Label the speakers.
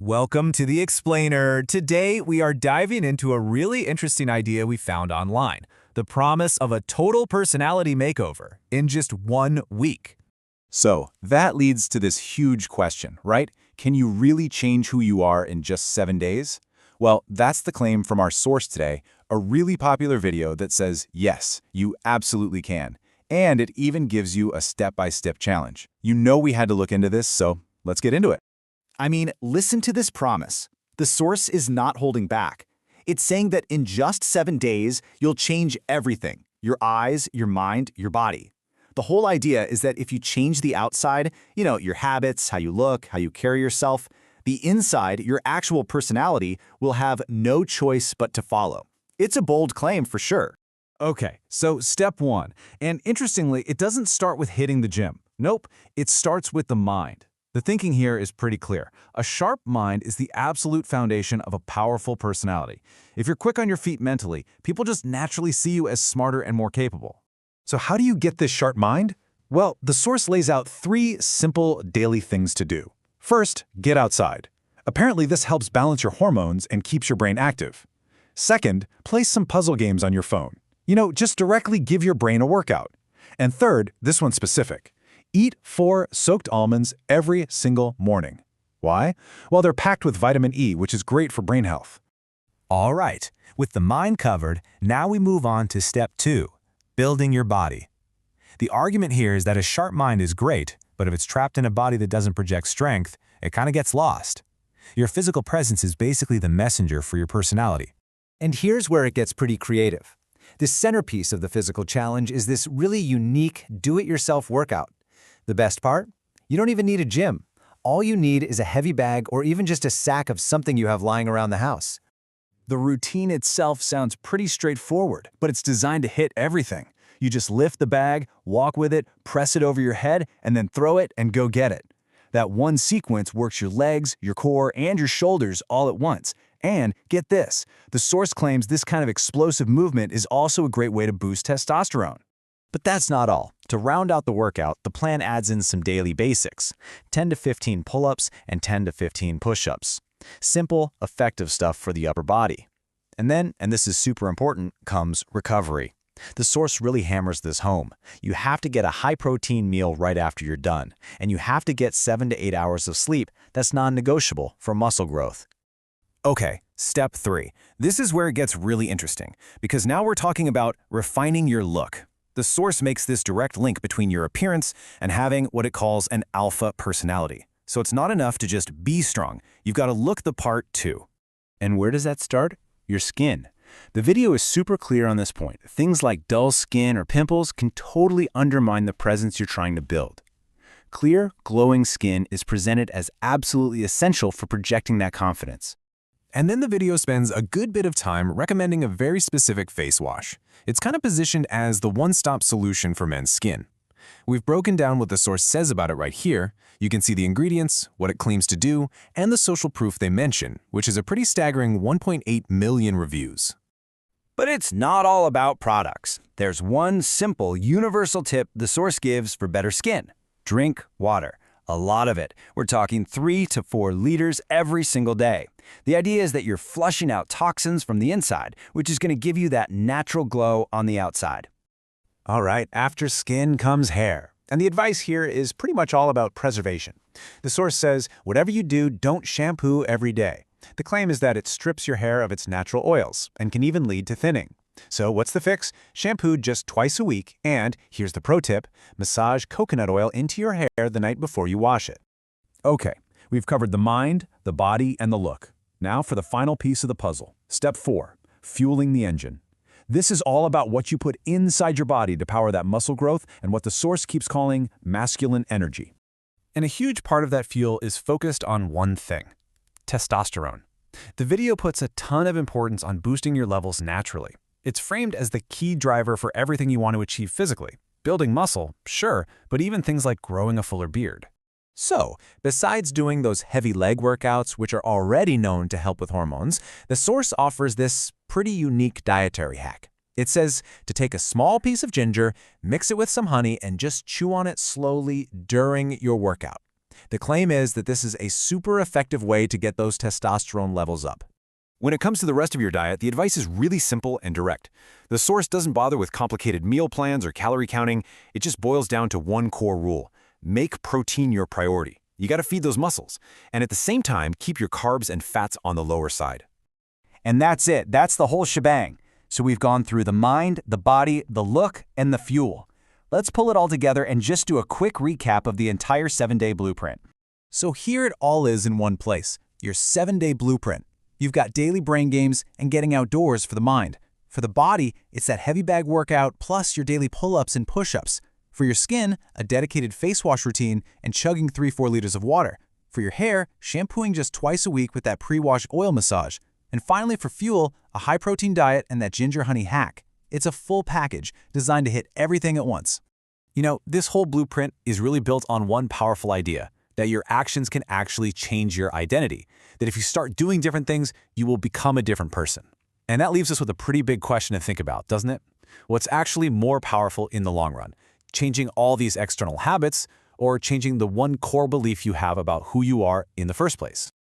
Speaker 1: Welcome to The Explainer. Today, we are diving into a really interesting idea we found online, the promise of a total personality makeover in just 1 week.
Speaker 2: So that leads to this huge question, right? Can you really change who you are in just 7 days? Well, that's the claim from our source today, a really popular video that says, yes, you absolutely can. And it even gives you a step-by-step challenge. You know we had to look into this, so let's get into it.
Speaker 3: I mean, listen to this promise. The source is not holding back. It's saying that in just 7 days, you'll change everything: your eyes, your mind, your body. The whole idea is that if you change the outside, your habits, how you look, how you carry yourself, the inside, your actual personality, will have no choice but to follow. It's a bold claim for sure.
Speaker 1: Okay, so step 1. And interestingly, it doesn't start with hitting the gym. Nope, it starts with the mind. The thinking here is pretty clear. A sharp mind is the absolute foundation of a powerful personality. If you're quick on your feet mentally, people just naturally see you as smarter and more capable.
Speaker 2: So how do you get this sharp mind? Well, the source lays out 3 simple daily things to do. First, get outside. Apparently, this helps balance your hormones and keeps your brain active. Second, play some puzzle games on your phone. Just directly give your brain a workout. And third, this one's specific. Eat 4 soaked almonds every single morning. Why? Well, they're packed with vitamin E, which is great for brain health.
Speaker 1: All right, with the mind covered, now we move on to step 2, building your body. The argument here is that a sharp mind is great, but if it's trapped in a body that doesn't project strength, it kind of gets lost. Your physical presence is basically the messenger for your personality.
Speaker 4: And here's where it gets pretty creative. The centerpiece of the physical challenge is this really unique do-it-yourself workout. The best part? You don't even need a gym. All you need is a heavy bag or even just a sack of something you have lying around the house.
Speaker 3: The routine itself sounds pretty straightforward, but it's designed to hit everything. You just lift the bag, walk with it, press it over your head, and then throw it and go get it. That one sequence works your legs, your core, and your shoulders all at once. And get this, the source claims this kind of explosive movement is also a great way to boost testosterone.
Speaker 4: But that's not all. To round out the workout, the plan adds in some daily basics: 10 to 15 pull-ups and 10 to 15 push-ups. Simple, effective stuff for the upper body. And then, and this is super important, comes recovery. The source really hammers this home. You have to get a high-protein meal right after you're done, and you have to get 7 to 8 hours of sleep. That's non-negotiable for muscle growth.
Speaker 1: Okay, step 3. This is where it gets really interesting, because now we're talking about refining your look. The source makes this direct link between your appearance and having what it calls an alpha personality. So it's not enough to just be strong. You've got to look the part too.
Speaker 2: And where does that start? Your skin. The video is super clear on this point. Things like dull skin or pimples can totally undermine the presence you're trying to build. Clear, glowing skin is presented as absolutely essential for projecting that confidence.
Speaker 1: And then the video spends a good bit of time recommending a very specific face wash. It's kind of positioned as the one-stop solution for men's skin. We've broken down what the source says about it right here. You can see the ingredients, what it claims to do, and the social proof they mention, which is a pretty staggering 1.8 million reviews.
Speaker 4: But it's not all about products. There's one simple, universal tip the source gives for better skin: drink water. A lot of it. We're talking 3 to 4 liters every single day. The idea is that you're flushing out toxins from the inside, which is going to give you that natural glow on the outside.
Speaker 2: All right, after skin comes hair. And the advice here is pretty much all about preservation. The source says, whatever you do, don't shampoo every day. The claim is that it strips your hair of its natural oils and can even lead to thinning. So what's the fix? Shampoo just twice a week, and here's the pro tip: massage coconut oil into your hair the night before you wash it.
Speaker 3: Okay, we've covered the mind, the body, and the look. Now for the final piece of the puzzle. Step 4, fueling the engine. This is all about what you put inside your body to power that muscle growth and what the source keeps calling masculine energy.
Speaker 1: And a huge part of that fuel is focused on one thing: testosterone. The video puts a ton of importance on boosting your levels naturally. It's framed as the key driver for everything you want to achieve physically. Building muscle, sure, but even things like growing a fuller beard. So, besides doing those heavy leg workouts, which are already known to help with hormones, the source offers this pretty unique dietary hack. It says to take a small piece of ginger, mix it with some honey, and just chew on it slowly during your workout. The claim is that this is a super effective way to get those testosterone levels up.
Speaker 5: When it comes to the rest of your diet, the advice is really simple and direct. The source doesn't bother with complicated meal plans or calorie counting. It just boils down to one core rule. Make protein your priority. You got to feed those muscles. And at the same time, keep your carbs and fats on the lower side.
Speaker 3: And that's it. That's the whole shebang. So we've gone through the mind, the body, the look, and the fuel. Let's pull it all together and just do a quick recap of the entire 7-day blueprint.
Speaker 4: So here it all is in one place, your 7-day blueprint. You've got daily brain games and getting outdoors for the mind. For the body, it's that heavy bag workout plus your daily pull-ups and push-ups. For your skin, a dedicated face wash routine and chugging 3-4 liters of water. For your hair, shampooing just twice a week with that pre-wash oil massage. And finally for fuel, a high-protein diet and that ginger honey hack. It's a full package designed to hit everything at once.
Speaker 1: You know, this whole blueprint is really built on one powerful idea, that your actions can actually change your identity. That if you start doing different things, you will become a different person. And that leaves us with a pretty big question to think about, doesn't it? What's actually more powerful in the long run? Changing all these external habits, or changing the one core belief you have about who you are in the first place?